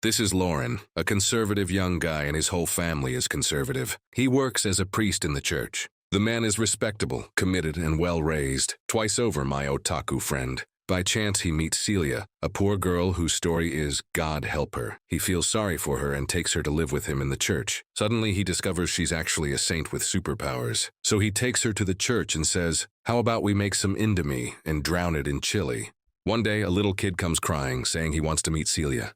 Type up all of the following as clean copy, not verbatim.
This is Lauren, a conservative young guy, and his whole family is conservative. He works as a priest in the church. The man is respectable, committed, and well-raised, twice over my otaku friend. By chance, he meets Celia, a poor girl whose story is God help her. He feels sorry for her and takes her to live with him in the church. Suddenly, he discovers she's actually a saint with superpowers. So he takes her to the church and says, "How about we make some indomie and drown it in chili?" One day, a little kid comes crying, saying he wants to meet Celia.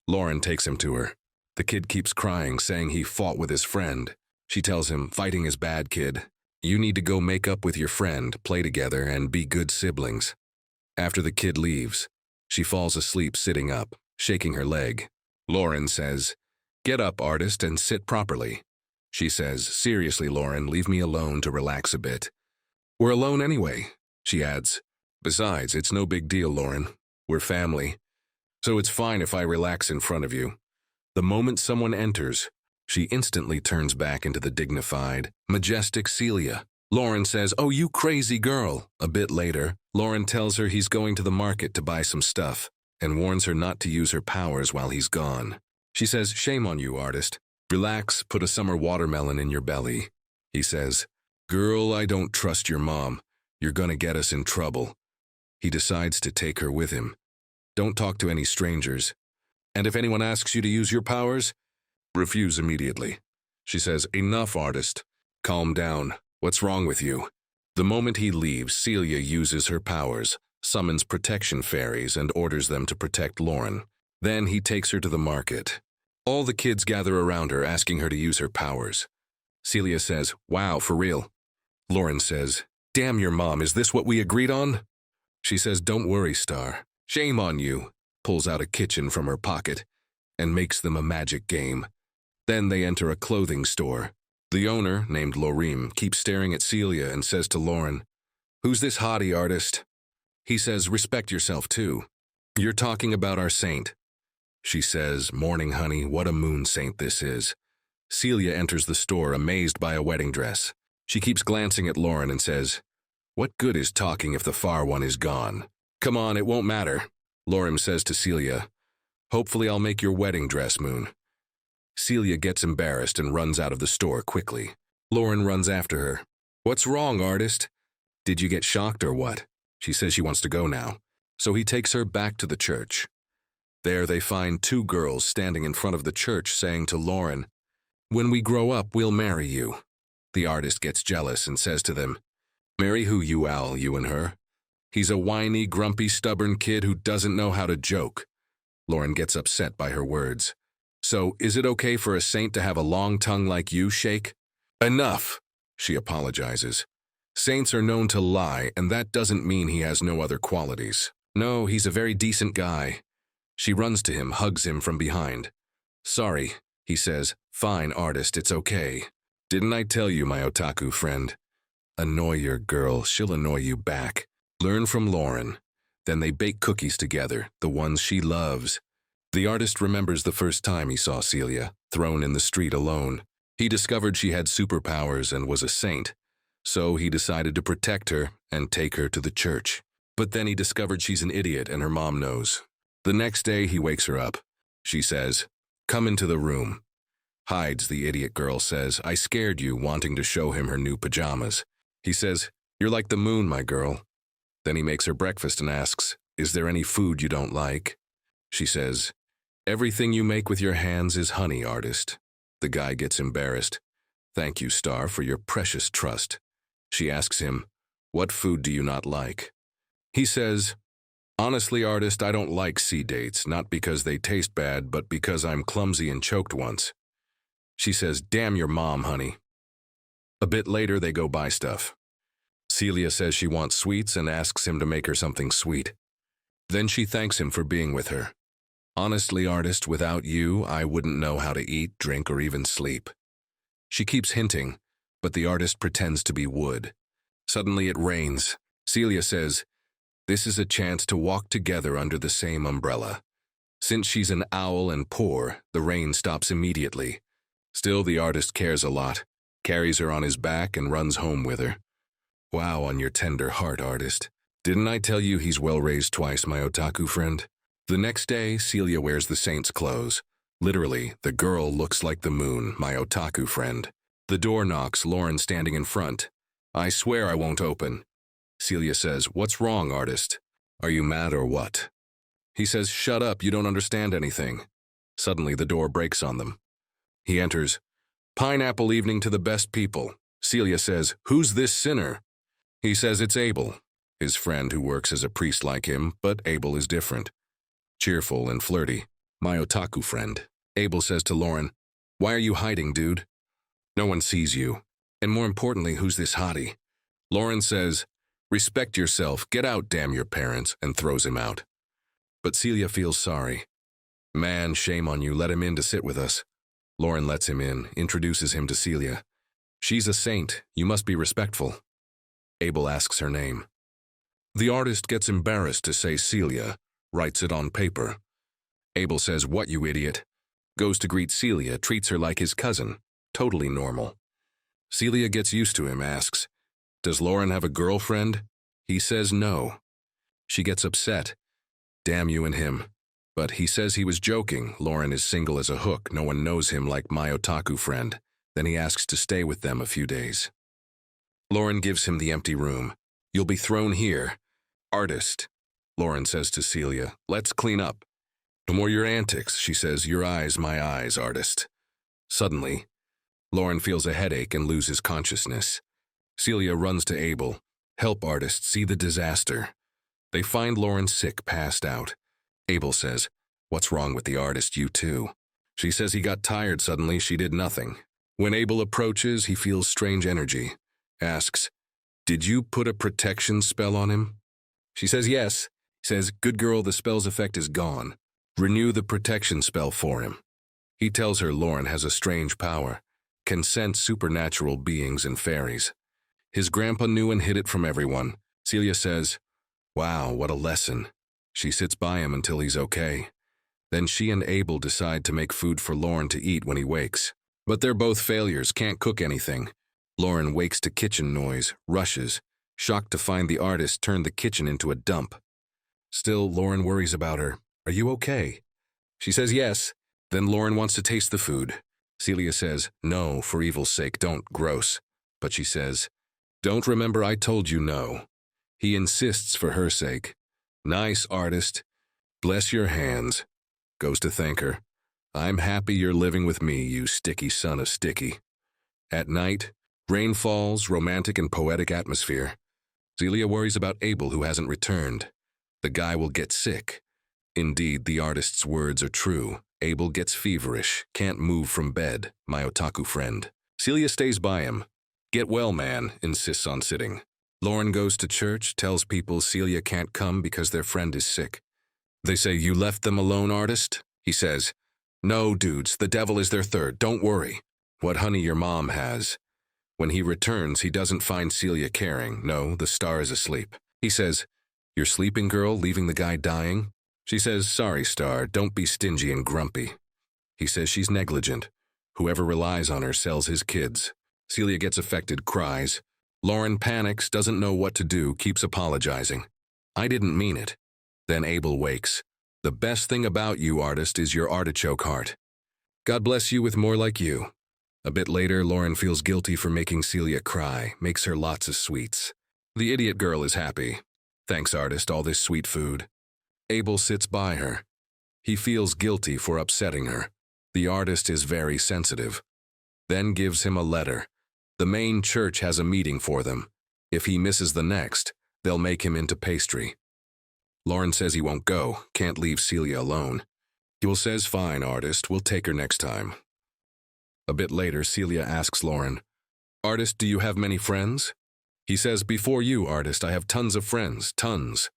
Lauren takes him to her. The kid keeps crying, saying he fought with his friend. She tells him, "Fighting is bad, kid. You need to go make up with your friend, play together, and be good siblings." After the kid leaves, she falls asleep sitting up, shaking her leg. Lauren says, "Get up, artist, and sit properly." She says, "Seriously, Lauren, leave me alone to relax a bit." "We're alone anyway," she adds. "Besides, it's no big deal, Lauren. We're family. So it's fine if I relax in front of you." The moment someone enters, she instantly turns back into the dignified, majestic Celia. Lauren says, "Oh, you crazy girl." A bit later, Lauren tells her he's going to the market to buy some stuff and warns her not to use her powers while he's gone. She says, "Shame on you, artist. Relax, put a summer watermelon in your belly." He says, "Girl, I don't trust your mom. You're gonna get us in trouble." He decides to take her with him. Don't talk to any strangers. And if anyone asks you to use your powers, refuse immediately. She says, "Enough, artist. Calm down. What's wrong with you?" The moment he leaves, Celia uses her powers, summons protection fairies, and orders them to protect Lauren. Then he takes her to the market. All the kids gather around her, asking her to use her powers. Celia says, "Wow, for real." Lauren says, "Damn your mom, is this what we agreed on?" She says, "Don't worry, Star. Shame on you," pulls out a kitchen from her pocket, and makes them a magic game. Then they enter a clothing store. The owner, named Lorim, keeps staring at Celia and says to Lauren, "Who's this haughty artist?" He says, "Respect yourself too. You're talking about our saint." She says, "Morning, honey, what a moon saint this is." Celia enters the store, amazed by a wedding dress. She keeps glancing at Lauren and says, "What good is talking if the far one is gone?" "Come on, it won't matter," Lorim says to Celia. "Hopefully I'll make your wedding dress, Moon." Celia gets embarrassed and runs out of the store quickly. Lauren runs after her. "What's wrong, artist? Did you get shocked or what?" She says she wants to go now. So he takes her back to the church. There they find two girls standing in front of the church saying to Lauren, "When we grow up, we'll marry you." The artist gets jealous and says to them, "Marry who, you owl, you and her? He's a whiny, grumpy, stubborn kid who doesn't know how to joke." Lauren gets upset by her words. "So, is it okay for a saint to have a long tongue like you, Shake?" "Enough," she apologizes. "Saints are known to lie, and that doesn't mean he has no other qualities. No, he's a very decent guy." She runs to him, hugs him from behind. "Sorry," he says. "Fine, artist, it's okay. Didn't I tell you, my otaku friend? Annoy your girl, she'll annoy you back. Learn from Lauren." Then they bake cookies together, the ones she loves. The artist remembers the first time he saw Celia, thrown in the street alone. He discovered she had superpowers and was a saint, so he decided to protect her and take her to the church. But then he discovered she's an idiot and her mom knows. The next day he wakes her up. She says, "Come into the room." Hides, the idiot girl says, "I scared you," wanting to show him her new pajamas. He says, "You're like the moon, my girl." Then he makes her breakfast and asks, "Is there any food you don't like?" She says, "Everything you make with your hands is honey, artist." The guy gets embarrassed. "Thank you, Star, for your precious trust." She asks him, "What food do you not like?" He says, "Honestly, artist, I don't like sea dates, not because they taste bad, but because I'm clumsy and choked once." She says, "Damn your mom, honey." A bit later, they go buy stuff. Celia says she wants sweets and asks him to make her something sweet. Then she thanks him for being with her. "Honestly, artist, without you, I wouldn't know how to eat, drink, or even sleep." She keeps hinting, but the artist pretends to be wood. Suddenly it rains. Celia says, "This is a chance to walk together under the same umbrella." Since she's an owl and poor, the rain stops immediately. Still, the artist cares a lot, carries her on his back and runs home with her. Wow on your tender heart, artist. Didn't I tell you he's well raised twice, my otaku friend? The next day, Celia wears the saint's clothes, Literally, the girl looks like the moon, my otaku friend. The door knocks, Lauren standing in front. I swear I won't open. Celia says, "What's wrong, artist? Are you mad or what?" He says, "Shut up, you don't understand anything." Suddenly, the door breaks on them. He enters. "Pineapple evening to the best people." Celia says, "Who's this sinner?" He says it's Abel, his friend who works as a priest like him, but Abel is different. Cheerful and flirty. My otaku friend. Abel says to Lauren, "Why are you hiding, dude? No one sees you. And more importantly, who's this hottie?" Lauren says, "Respect yourself, get out, damn your parents," and throws him out. But Celia feels sorry. "Man, shame on you, let him in to sit with us." Lauren lets him in, introduces him to Celia. "She's a saint, you must be respectful." Abel asks her name. The artist gets embarrassed to say Celia, writes it on paper. Abel says, "What, you idiot?" Goes to greet Celia, treats her like his cousin. Totally normal. Celia gets used to him, asks, "Does Lauren have a girlfriend?" He says no. She gets upset. Damn you and him. But he says he was joking. Lauren is single as a hook. No one knows him like my otaku friend. Then he asks to stay with them a few days. Lauren gives him the empty room. "You'll be thrown here." "Artist," Lauren says to Celia, "let's clean up." "No more your antics," she says. "Your eyes, my eyes, artist." Suddenly, Lauren feels a headache and loses consciousness. Celia runs to Abel. "Help, artist, see the disaster." They find Lauren sick, passed out. Abel says, "What's wrong with the artist, you too?" She says he got tired suddenly, she did nothing. When Abel approaches, he feels strange energy. Asks, "Did you put a protection spell on him?" She says yes. He says, "Good girl, the spell's effect is gone. Renew the protection spell for him." He tells her Lauren has a strange power, can sense supernatural beings and fairies. His grandpa knew and hid it from everyone. Celia says, "Wow, what a lesson." She sits by him until he's okay. Then she and Abel decide to make food for Lauren to eat when he wakes. But they're both failures, can't cook anything. Lauren wakes to kitchen noise, rushes, shocked to find the artist turned the kitchen into a dump. Still, Lauren worries about her. "Are you okay?" She says yes. Then Lauren wants to taste the food. Celia says, "No, for evil's sake, don't, gross." But she says, "Don't remember I told you no." He insists for her sake. "Nice, artist. Bless your hands." Goes to thank her. "I'm happy you're living with me, you sticky son of sticky." At night, rain falls, romantic and poetic atmosphere. Celia worries about Abel, who hasn't returned. The guy will get sick. Indeed, the artist's words are true. Abel gets feverish, can't move from bed, my otaku friend. Celia stays by him. "Get well, man," insists on sitting. Lauren goes to church, tells people Celia can't come because their friend is sick. They say, "You left them alone, artist?" He says, "No, dudes, the devil is their third, don't worry. What honey your mom has." When he returns, he doesn't find Celia caring. No, the star is asleep. He says, "You're sleeping, girl, leaving the guy dying?" She says, "Sorry, Star, don't be stingy and grumpy." He says she's negligent. Whoever relies on her sells his kids. Celia gets affected, cries. Lauren panics, doesn't know what to do, keeps apologizing. "I didn't mean it." Then Abel wakes. "The best thing about you, artist, is your artichoke heart. God bless you with more like you." A bit later, Lauren feels guilty for making Celia cry, makes her lots of sweets. The idiot girl is happy. "Thanks, artist, all this sweet food." Abel sits by her. He feels guilty for upsetting her. The artist is very sensitive. Then gives him a letter. The main church has a meeting for them. If he misses the next, they'll make him into pastry. Lauren says he won't go, can't leave Celia alone. He says, "Fine, artist, we'll take her next time." A bit later, Celia asks Lauren, "Artist, do you have many friends?" He says, "Before you, artist, I have tons of friends, tons."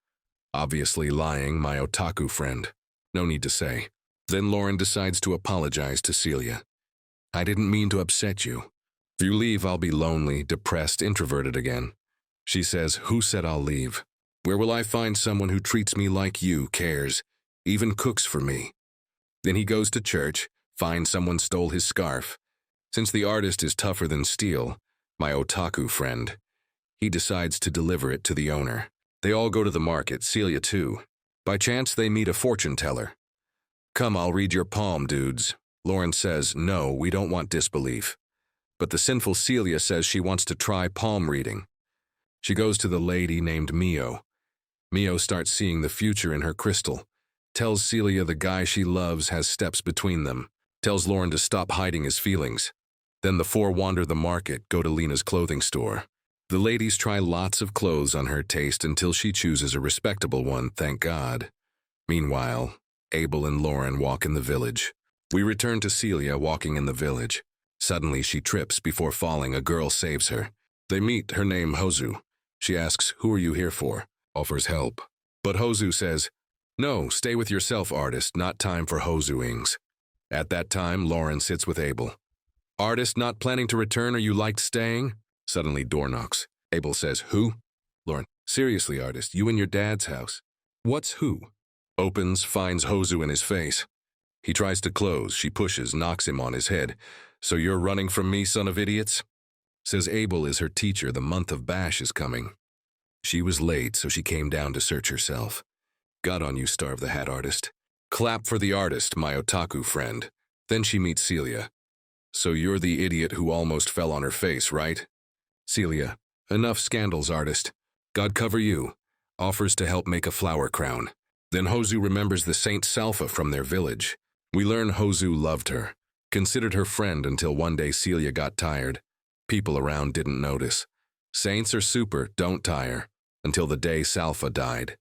Obviously lying, my otaku friend. No need to say. Then Lauren decides to apologize to Celia. "I didn't mean to upset you. If you leave, I'll be lonely, depressed, introverted again." She says, "Who said I'll leave? Where will I find someone who treats me like you, cares, even cooks for me?" Then he goes to church, finds someone stole his scarf. Since the artist is tougher than steel, my otaku friend, he decides to deliver it to the owner. They all go to the market, Celia too. By chance, they meet a fortune teller. Come, I'll read your palm, dudes. Lauren says, no, we don't want disbelief. But the sinful Celia says she wants to try palm reading. She goes to the lady named Mio. Mio starts seeing the future in her crystal, tells Celia the guy she loves has steps between them, tells Lauren to stop hiding his feelings. Then the four wander the market, go to Lena's clothing store. The ladies try lots of clothes on her taste until she chooses a respectable one, thank God. Meanwhile, Abel and Lauren walk in the village. We return to Celia walking in the village. Suddenly she trips before falling. A girl saves her. They meet, her name Hosu. She asks, who are you here for? Offers help. But Hosu says, no, stay with yourself, artist, not time for Hosuings. At that time, Lauren sits with Abel. Artist, not planning to return, or you liked staying? Suddenly door knocks. Abel says, who? Lauren, seriously, artist, you in your dad's house. What's who? Opens, finds Hosu in his face. He tries to close, she pushes, knocks him on his head. So you're running from me, son of idiots? Says Abel is her teacher, the month of Bash is coming. She was late, so she came down to search herself. Got on you, Star of the Hat artist. Clap for the artist, my otaku friend. Then she meets Celia. So you're the idiot who almost fell on her face, right? Celia, enough scandals, artist. God cover you. Offers to help make a flower crown. Then Hosu remembers the Saint Salfa from their village. We learn Hosu loved her, considered her friend until one day Celia got tired. People around didn't notice. Saints are super, don't tire, until the day Salfa died.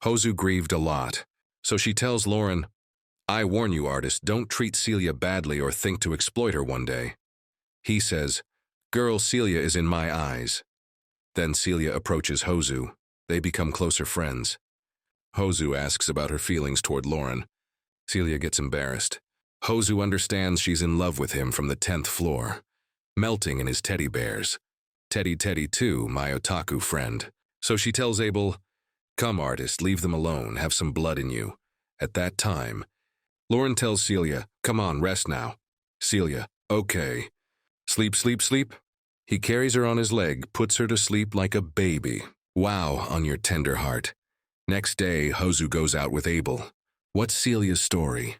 Hosu grieved a lot, so she tells Lauren, I warn you, artist, don't treat Celia badly or think to exploit her one day. He says, girl, Celia is in my eyes. Then Celia approaches Hosu. They become closer friends. Hosu asks about her feelings toward Lauren. Celia gets embarrassed. Hosu understands she's in love with him from the 10th floor, melting in his teddy bears. Teddy too, my otaku friend. So she tells Abel, come, artist, leave them alone, have some blood in you. At that time, Lauren tells Celia, come on, rest now. Celia, okay. Sleep. He carries her on his leg, puts her to sleep like a baby. Wow, on your tender heart. Next day, Hosu goes out with Abel. What's Celia's story?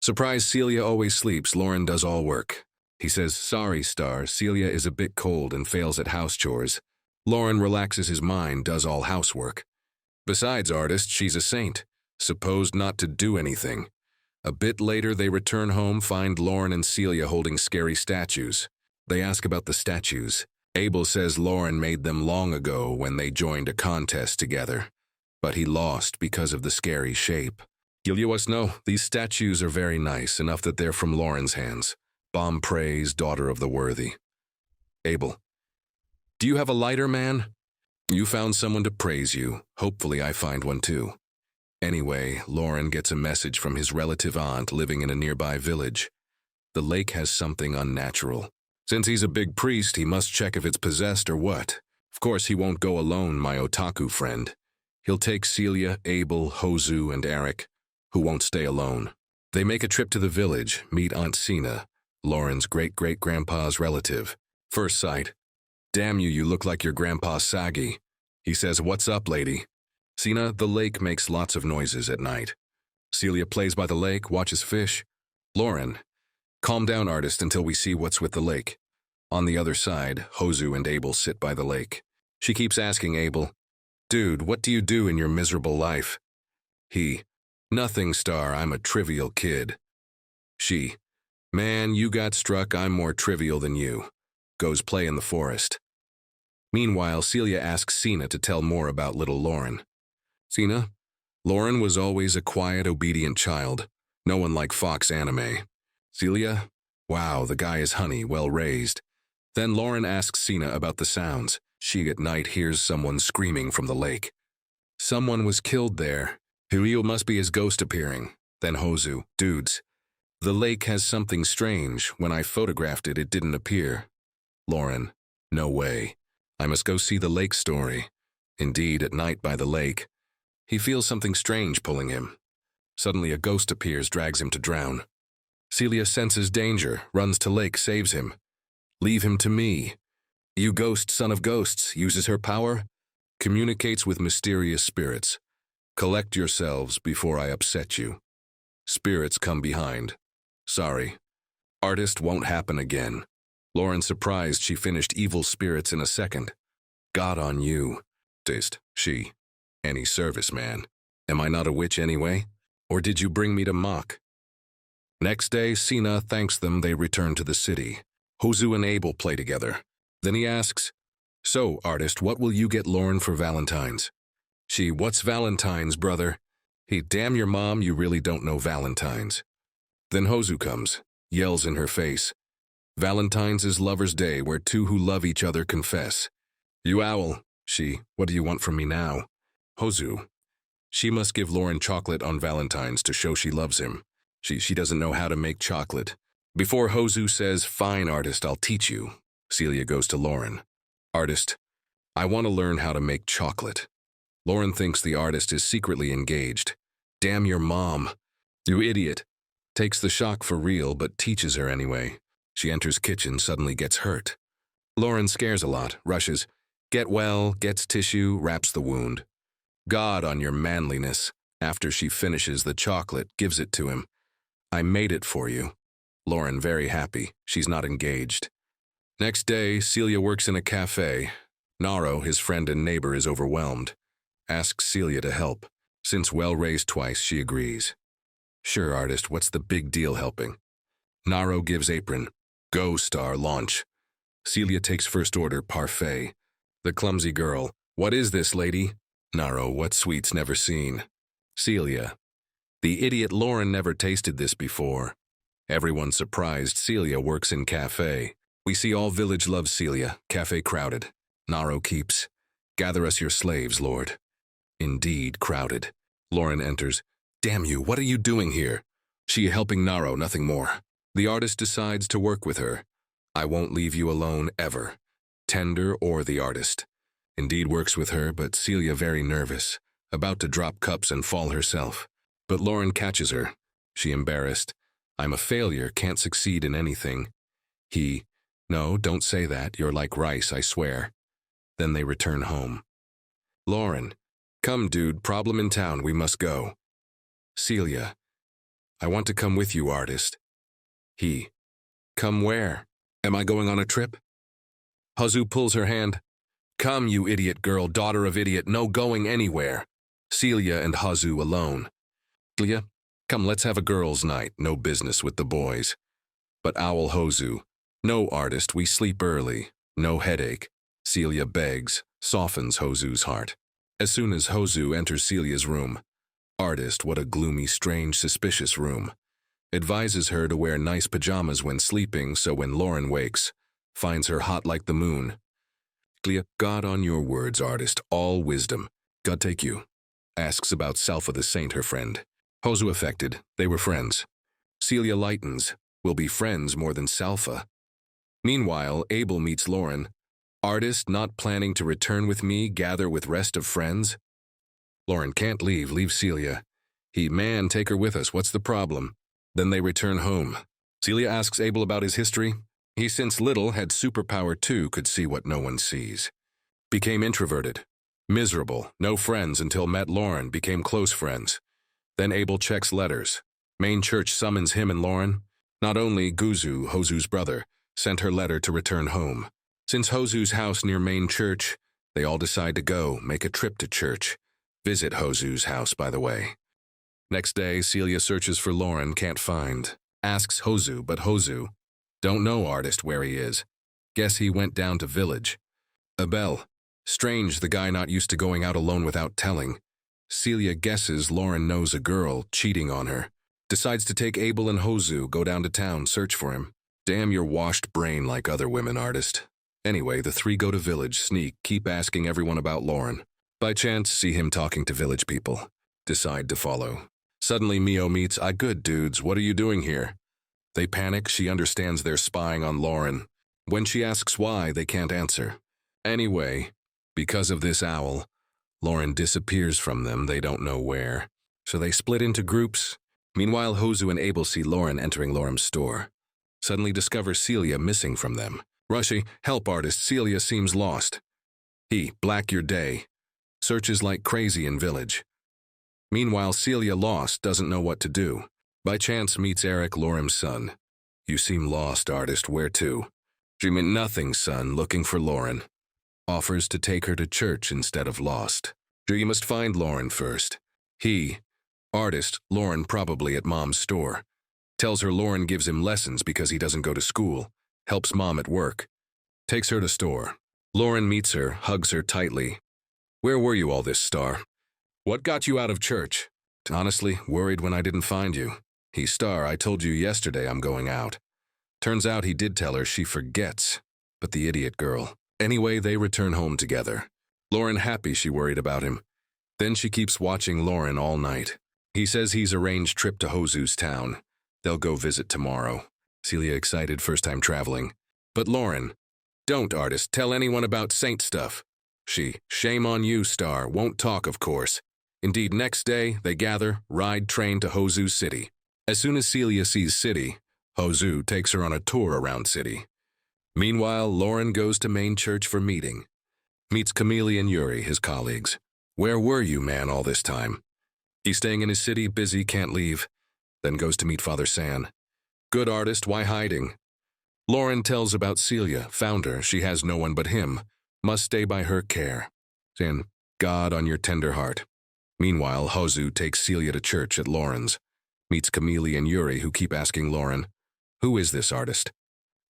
Surprise, Celia always sleeps, Lauren does all work. He says, sorry, Star, Celia is a bit cold and fails at house chores. Lauren relaxes his mind, does all housework. Besides, artist, she's a saint, supposed not to do anything. A bit later, they return home, find Lauren and Celia holding scary statues. They ask about the statues. Abel says Lauren made them long ago when they joined a contest together. But he lost because of the scary shape. He'll you us know, these statues are very nice, enough that they're from Lauren's hands. Bomb praise, daughter of the worthy. Abel, do you have a lighter, man? You found someone to praise you. Hopefully I find one too. Anyway, Lauren gets a message from his relative aunt living in a nearby village. The lake has something unnatural. Since he's a big priest, he must check if it's possessed or what. Of course, he won't go alone, my otaku friend. He'll take Celia, Abel, Hosu, and Eric, who won't stay alone. They make a trip to the village, meet Aunt Sina, Lauren's great-great-grandpa's relative. First sight, damn you look like your grandpa Sagi. He says, what's up, lady? Sina, the lake makes lots of noises at night. Celia plays by the lake, watches fish. Lauren, calm down, artist, until we see what's with the lake. On the other side, Hosu and Abel sit by the lake. She keeps asking Abel, dude, what do you do in your miserable life? He, nothing, Star, I'm a trivial kid. She, man, you got struck, I'm more trivial than you. Goes play in the forest. Meanwhile, Celia asks Sina to tell more about little Lauren. Sina, Lauren was always a quiet, obedient child. No one like Fox anime. Celia, wow, the guy is honey, well raised. Then Lauren asks Sina about the sounds. She at night hears someone screaming from the lake. Someone was killed there. Hiryu must be his ghost appearing. Then Hosu, dudes, the lake has something strange. When I photographed it, it didn't appear. Lauren, no way. I must go see the lake story. Indeed, at night by the lake, he feels something strange pulling him. Suddenly a ghost appears, drags him to drown. Celia senses danger, runs to lake, saves him. Leave him to me. You ghost, son of ghosts, uses her power, communicates with mysterious spirits. Collect yourselves before I upset you. Spirits come behind. Sorry. Artist won't happen again. Lauren surprised she finished evil spirits in a second. God on you. She. Any service, man. Am I not a witch anyway? Or did you bring me to mock? Next day, Sina thanks them. They return to the city. Hosu and Abel play together. Then he asks, "So, artist, what will you get Lauren for Valentine's?" She, "What's Valentine's, brother?" He, "Damn your mom, you really don't know Valentine's." Then Hosu comes, yells in her face, "Valentine's is Lover's Day, where two who love each other confess." "You owl." She, "What do you want from me now?" Hosu, "She must give Lauren chocolate on Valentine's to show she loves him. She doesn't know how to make chocolate." Before Hosu says, "Fine, artist, I'll teach you," Celia goes to Lauren. "Artist, I want to learn how to make chocolate." Lauren thinks the artist is secretly engaged. "Damn your mom. You idiot." Takes the shock for real, but teaches her anyway. She enters kitchen, suddenly gets hurt. Lauren scares a lot, rushes, "Get well," gets tissue, wraps the wound. God on your manliness. After she finishes the chocolate, gives it to him. "I made it for you." Lauren very happy. She's not engaged. Next day, Celia works in a cafe. Naro, his friend and neighbor, is overwhelmed. Asks Celia to help. Since well-raised twice, she agrees. "Sure, artist, what's the big deal helping?" Naro gives apron. "Go, star, launch." Celia takes first order, parfait. The clumsy girl, "What is this, lady?" Naro, "What sweets never seen?" Celia, "The idiot Lauren never tasted this before." Everyone surprised. Celia works in cafe. We see all village loves Celia, cafe crowded. Naro keeps, "Gather us your slaves, lord." Indeed, crowded. Lauren enters. "Damn you, what are you doing here?" She helping Naro, nothing more. The artist decides to work with her. "I won't leave you alone, ever." Tender or the artist. Indeed works with her, but Celia very nervous, about to drop cups and fall herself. But Lauren catches her. She embarrassed. "I'm a failure, can't succeed in anything." He, "No, don't say that, you're like rice, I swear." Then they return home. Lauren, "Come, dude, problem in town, we must go." Celia, "I want to come with you, artist." He, "Come where? Am I going on a trip?" Hosu pulls her hand. "Come, you idiot girl, daughter of idiot, no going anywhere." Celia and Hosu alone. Celia, "Come, let's have a girls' night, no business with the boys." But owl Hosu, "No, artist, we sleep early, no headache." Celia begs, softens Hosu's heart. As soon as Hosu enters Celia's room, artist, what a gloomy, strange, suspicious room. Advises her to wear nice pajamas when sleeping, so when Lauren wakes, finds her hot like the moon. Celia, "God on your words, artist, all wisdom. God take you." Asks about Salfa the saint, her friend. Hosu affected, they were friends. Celia lightens, "We'll be friends more than Salfa." Meanwhile, Abel meets Lauren. "Artist, not planning to return with me, gather with rest of friends?" Lauren, "Can't leave Celia." He, "Man, take her with us, what's the problem?" Then they return home. Celia asks Abel about his history. He since little had superpower too, could see what no one sees. Became introverted. Miserable, no friends until met Lauren, became close friends. Then Abel checks letters. Main church summons him and Lauren. Not only Guzu, Hosu's brother, sent her letter to return home. Since Hosu's house near main church, they all decide to go, make a trip to church. Visit Hosu's house, by the way. Next day, Celia searches for Lauren, can't find. Asks Hosu, but Hosu, "Don't know, artist, where he is. Guess he went down to village." Abel, "Strange, the guy not used to going out alone without telling." Celia guesses Lauren knows a girl, cheating on her. Decides to take Abel and Hosu, go down to town, search for him. Damn your washed brain like other women, artist. Anyway, the three go to village, sneak, keep asking everyone about Lauren. By chance, see him talking to village people. Decide to follow. Suddenly Mio meets, good dudes, what are you doing here?" They panic, she understands they're spying on Lauren. When she asks why, they can't answer. Anyway, because of this owl, Lauren disappears from them, they don't know where. So they split into groups. Meanwhile, Hosu and Abel see Lauren entering Lauren's store. Suddenly discover Celia missing from them. Rushy, "Help, artist, Celia seems lost." He, "Black your day." Searches like crazy in village. Meanwhile, Celia lost, doesn't know what to do. By chance meets Eric, Lorim's son. You seem lost, artist. Where to? She meant nothing, son, looking for Lauren. Offers to take her to church instead of lost. You must find Lauren first. He, artist, Lauren probably at mom's store. Tells her Lauren gives him lessons because he doesn't go to school. Helps mom at work. Takes her to store. Lauren meets her, hugs her tightly. Where were you all this, Star? What got you out of church? Honestly, worried when I didn't find you. He, Star, I told you yesterday I'm going out. Turns out he did tell her, she forgets. But the idiot girl. Anyway, they return home together. Lauren happy she worried about him. Then she keeps watching Lauren all night. He says he's arranged trip to Hosu's town. They'll go visit tomorrow. Celia excited, first time traveling. But Lauren, don't, artist, tell anyone about Saint stuff. She, shame on you, Star, won't talk, of course. Indeed, next day, they gather, ride train to Hosu City. As soon as Celia sees City, Hosu takes her on a tour around City. Meanwhile, Lauren goes to main church for meeting. Meets Camille and Yuri, his colleagues. Where were you, man, all this time? He's staying in his city, busy, can't leave. Then goes to meet Father San. Good, artist, why hiding? Lauren tells about Celia, found her, she has no one but him. Must stay by her care. San, God on your tender heart. Meanwhile, Hosu takes Celia to church at Lauren's. Meets Camille and Yuri, who keep asking Lauren, who is this artist?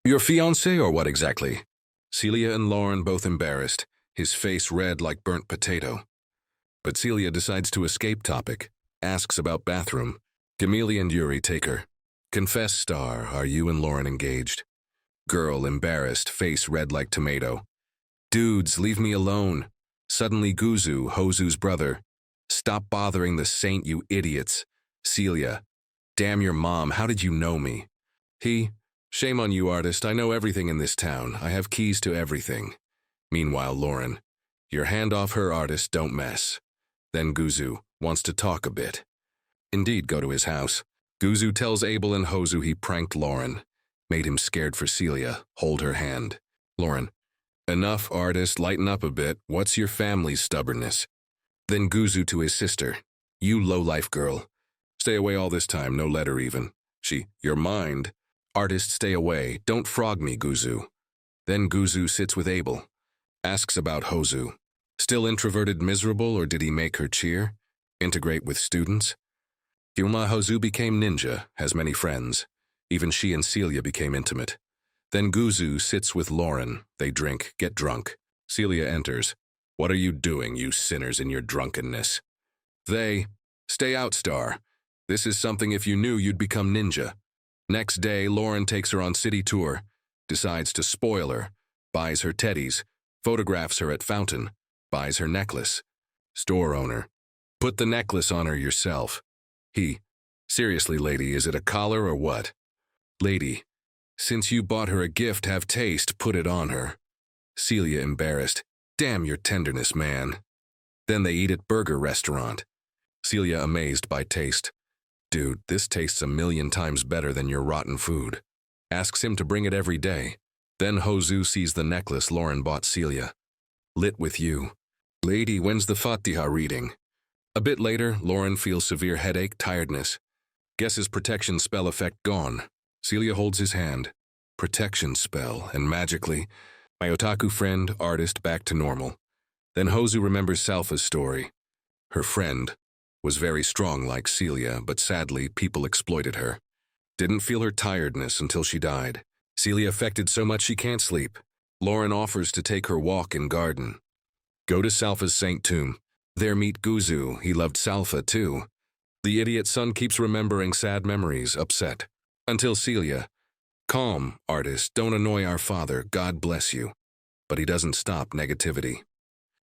Your fiancé or what exactly? Celia and Lauren both embarrassed, his face red like burnt potato. But Celia decides to escape topic, asks about bathroom. Camille and Yuri take her. Confess, Star, are you and Lauren engaged? Girl, embarrassed, face red like tomato. Dudes, leave me alone. Suddenly Guzu, Hosu's brother. Stop bothering the saint, you idiots. Celia, damn your mom, how did you know me? He, shame on you, artist, I know everything in this town. I have keys to everything. Meanwhile, Lauren, your hand off her, artist, don't mess. Then Guzu wants to talk a bit. Indeed, go to his house. Guzu tells Abel and Hosu he pranked Lauren. Made him scared for Celia, hold her hand. Lauren, enough, artist, lighten up a bit. What's your family's stubbornness? Then Guzu to his sister. You low-life girl. Stay away all this time, no letter even. She, your mind. Artist, stay away. Don't frog me, Guzu. Then Guzu sits with Abel. Asks about Hosu. Still introverted, miserable, or did he make her cheer? Integrate with students? Yuma Hosu became ninja, has many friends. Even she and Celia became intimate. Then Guzu sits with Lauren. They drink, get drunk. Celia enters. What are you doing, you sinners, in your drunkenness? They, stay out, Star. This is something if you knew you'd become ninja. Next day, Lauren takes her on city tour. Decides to spoil her. Buys her teddies. Photographs her at fountain. Buys her necklace. Store owner. Put the necklace on her yourself. He, seriously, lady, is it a collar or what? Lady, since you bought her a gift, have taste, put it on her. Celia, embarrassed. Damn your tenderness, man. Then they eat at burger restaurant. Celia, amazed by taste. Dude, this tastes 1,000,000 times better than your rotten food. Asks him to bring it every day. Then Hosu sees the necklace Lauren bought Celia. Lit with you. Lady, when's the Fatiha reading? A bit later, Lauren feels severe headache, tiredness. Guesses protection spell effect gone. Celia holds his hand. Protection spell, and magically, my otaku friend, artist, back to normal. Then Hosu remembers Salfa's story. Her friend was very strong like Celia, but sadly, people exploited her. Didn't feel her tiredness until she died. Celia affected so much she can't sleep. Lauren offers to take her walk in garden. Go to Salfa's saint tomb. There meet Guzu, he loved Salfa too. The idiot son keeps remembering sad memories, upset. Until Celia, calm, artist, don't annoy our father, God bless you. But he doesn't stop negativity.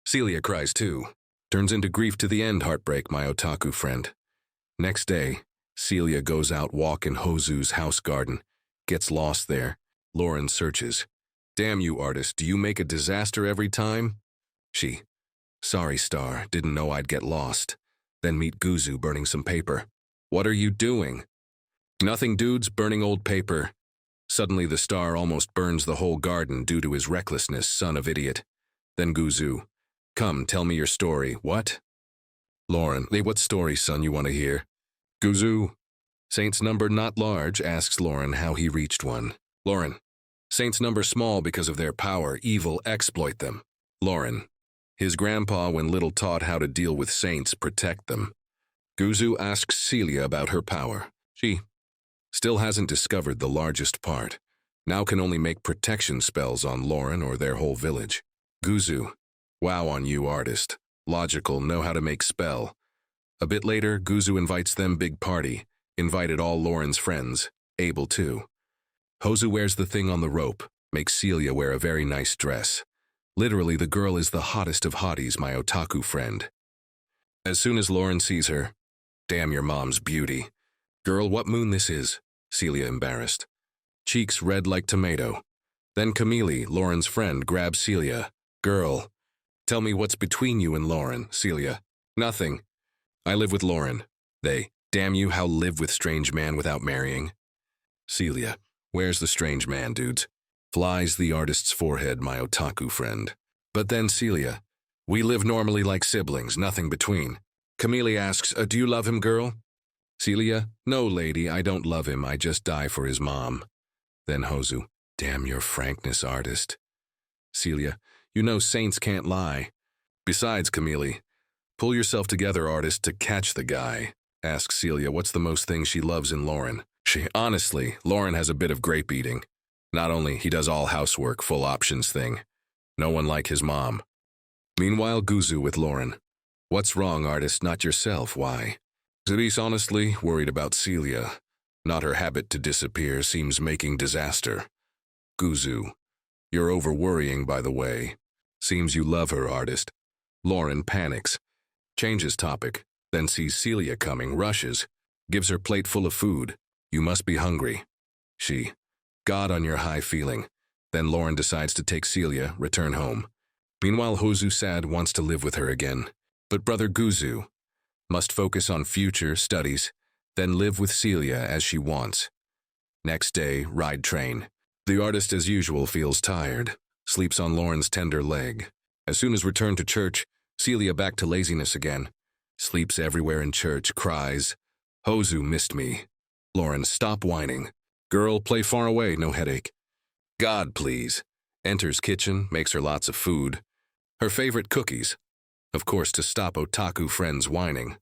Celia cries too. Turns into grief to the end, heartbreak, my otaku friend. Next day, Celia goes out walk in Hosu's house garden. Gets lost there. Lauren searches. Damn you, artist, do you make a disaster every time? She, sorry, Star, didn't know I'd get lost. Then meet Guzu burning some paper. What are you doing? Nothing, dudes, burning old paper. Suddenly the Star almost burns the whole garden due to his recklessness, son of idiot. Then Guzu, come, tell me your story. What? Lauren, what story, son, you want to hear? Guzu, Saint's number not large asks Lauren how he reached one. Lauren. Saint's number small because of their power, evil, exploit them. Lauren. His grandpa when little taught how to deal with saints, protect them. Guzu asks Celia about her power. She still hasn't discovered the largest part. Now can only make protection spells on Lauren or their whole village. Guzu. Wow on you, artist. Logical, know how to make spell. A bit later, Guzu invites them big party. Invited all Lauren's friends. Abel too. Hosu wears the thing on the rope. Makes Celia wear a very nice dress. Literally, the girl is the hottest of hotties, my otaku friend. As soon as Lauren sees her, damn your mom's beauty. Girl, what moon this is? Celia embarrassed. Cheeks red like tomato. Then Camille, Lauren's friend, grabs Celia. Girl, tell me what's between you and Lauren, Celia. Nothing. I live with Lauren. They, damn you, how live with strange man without marrying? Celia, where's the strange man, dudes? Flies the artist's forehead, my otaku friend. But then Celia, we live normally like siblings, nothing between. Camille asks, do you love him, girl? Celia, no, lady, I don't love him, I just die for his mom. Then Hosu, damn your frankness, artist. Celia, you know saints can't lie. Besides, Camille, pull yourself together, artist, to catch the guy. Asks Celia what's the most thing she loves in Lauren. Honestly, Lauren has a bit of grape eating. Not only, he does all housework, full options thing. No one like his mom. Meanwhile, Guzu with Lauren. What's wrong, artist, not yourself, why? Zeus honestly worried about Celia. Not her habit to disappear seems making disaster. Guzu, you're over-worrying, by the way. Seems you love her, artist. Lauren panics. Changes topic, then sees Celia coming, rushes. Gives her plate full of food. You must be hungry. She, God on your high feeling. Then Lauren decides to take Celia, return home. Meanwhile, Hosu sad wants to live with her again. But brother Guzu must focus on future studies, then live with Celia as she wants. Next day, ride train. The artist as usual feels tired, sleeps on Lauren's tender leg. As soon as returned to church, Celia back to laziness again. Sleeps everywhere in church, cries. Hosu missed me. Lauren, stop whining. Girl, play far away, no headache. God, please. Enters kitchen, makes her lots of food. Her favorite cookies. Of course, to stop otaku friends whining.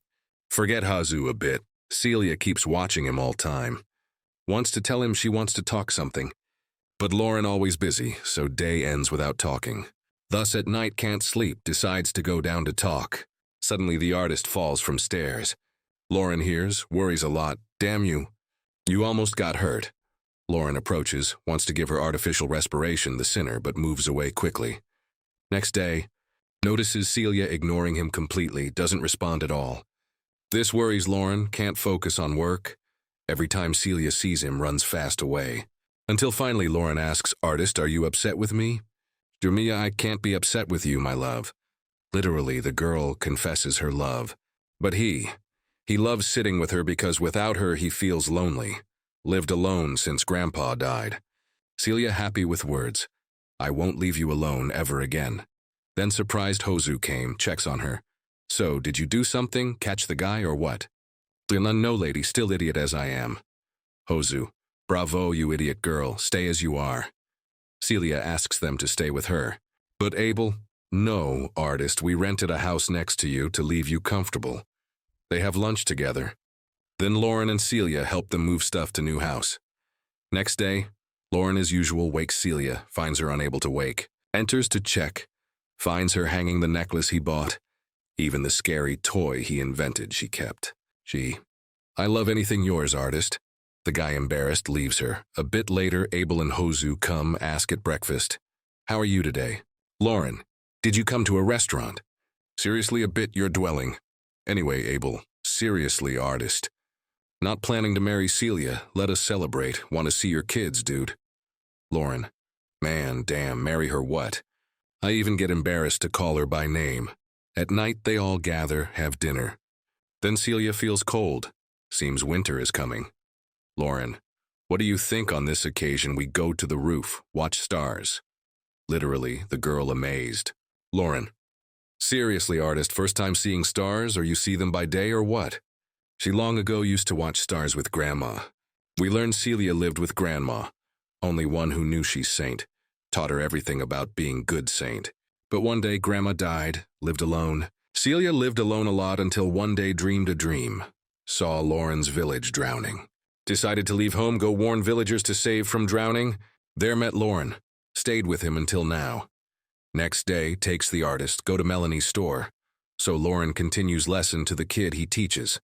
Forget Hosu a bit. Celia keeps watching him all time. Wants to tell him she wants to talk something. But Lauren always busy, so day ends without talking. Thus at night can't sleep, decides to go down to talk. Suddenly the artist falls from stairs. Lauren hears, worries a lot. Damn you. You almost got hurt. Lauren approaches, wants to give her artificial respiration, the sinner, but moves away quickly. Next day, notices Celia ignoring him completely, doesn't respond at all. This worries Lauren, can't focus on work. Every time Celia sees him, runs fast away. Until finally Lauren asks, artist, are you upset with me? Jermia, I can't be upset with you, my love. Literally, the girl confesses her love. But he loves sitting with her because without her he feels lonely. Lived alone since Grandpa died. Celia happy with words. I won't leave you alone ever again. Then surprised Hosu came, checks on her. So, did you do something, catch the guy or what? No lady, still idiot as I am. Hosu, bravo you idiot girl, stay as you are. Celia asks them to stay with her. But Abel, no, artist, we rented a house next to you to leave you comfortable. They have lunch together. Then Lauren and Celia help them move stuff to new house. Next day, Lauren as usual wakes Celia, finds her unable to wake. Enters to check, finds her hanging the necklace he bought. Even the scary toy he invented she kept. I love anything yours, artist. The guy embarrassed leaves her. A bit later, Abel and Hosu come, ask at breakfast. How are you today? Lauren, did you come to a restaurant? Seriously, a bit you're dwelling. Anyway, Abel, seriously, artist. Not planning to marry Celia, let us celebrate. Want to see your kids, dude. Lauren, man, damn, marry her what? I even get embarrassed to call her by name. At night, they all gather, have dinner. Then Celia feels cold. Seems winter is coming. Lauren, what do you think on this occasion we go to the roof, watch stars? Literally, the girl amazed. Lauren, seriously, artist, first time seeing stars, or you see them by day or what? She long ago used to watch stars with Grandma. We learned Celia lived with Grandma, only one who knew she's saint, taught her everything about being good saint. But one day Grandma died, lived alone. Celia lived alone a lot until one day dreamed a dream. Saw Lauren's village drowning. Decided to leave home, go warn villagers to save from drowning. There met Lauren. Stayed with him until now. Next day, takes the artist, go to Melanie's store. So Lauren continues lesson to the kid he teaches.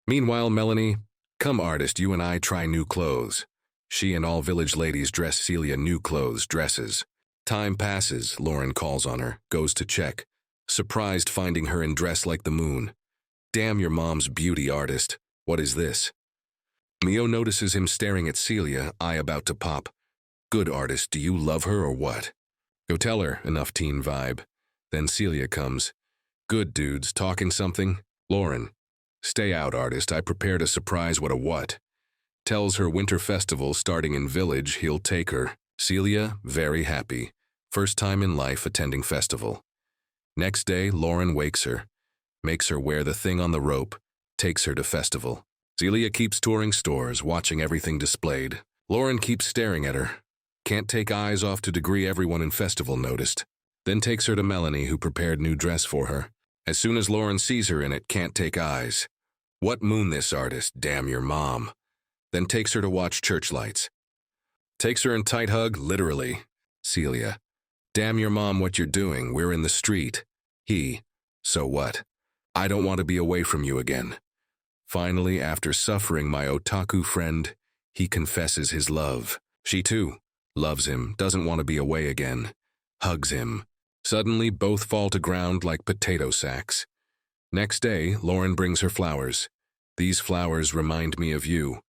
Meanwhile, Melanie, come artist, you and I try new clothes. She and all village ladies dress Celia new clothes, dresses. Time passes, Lauren calls on her, goes to check. Surprised finding her in dress like the moon. Damn your mom's beauty, artist. What is this? Mio notices him staring at Celia, eye about to pop. Good artist, do you love her or what? Go tell her, enough teen vibe. Then Celia comes. Good dudes, talking something? Lauren. Stay out, artist, I prepared a surprise, what a what? Tells her winter festival starting in village, he'll take her. Celia, very happy. First time in life attending festival. Next day, Lauren wakes her. Makes her wear the thing on the rope. Takes her to festival. Celia keeps touring stores, watching everything displayed. Lauren keeps staring at her. Can't take eyes off to degree everyone in festival noticed. Then takes her to Melanie, who prepared new dress for her. As soon as Lauren sees her in it, can't take eyes. What moon this artist, damn your mom. Then takes her to watch church lights. Takes her in tight hug, literally. Celia. Damn your mom, what you're doing, we're in the street. He. So what? I don't want to be away from you again. Finally, after suffering my otaku friend, he confesses his love. She too. Loves him, doesn't want to be away again. Hugs him. Suddenly, both fall to ground like potato sacks. Next day, Lauren brings her flowers. These flowers remind me of you.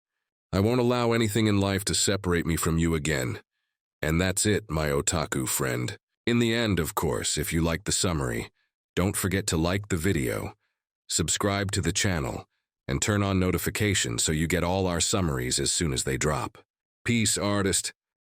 I won't allow anything in life to separate me from you again. And that's it, my otaku friend. In the end, of course, if you like the summary, don't forget to like the video, subscribe to the channel, and turn on notifications so you get all our summaries as soon as they drop. Peace, artist.